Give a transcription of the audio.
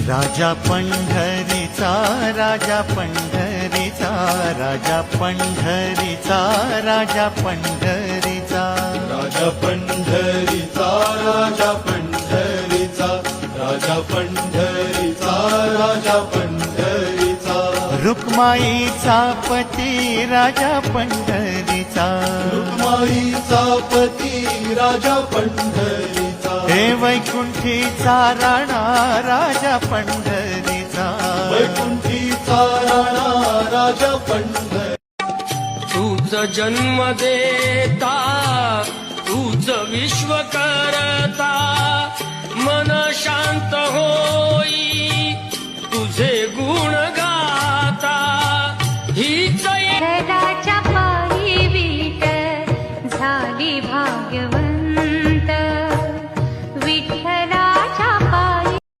राजा पंढरीचा राजा पंढरीचा राजा पंढरीचा राजा पंढरीचा राजा पंढरीचा राजा पंढरीचा राजा पंढरीचा राजा पंढरीचा रुक्माईचा पती राजा पंढरीचा रुक्माईचा पती राजा पंढरीचा हे वैकुंठीचा राणा राजा पंढरीचा वैकुंठीचा राणा राजा पंढरी तूच जन्म देता तूच विश्व करता मन शांत हो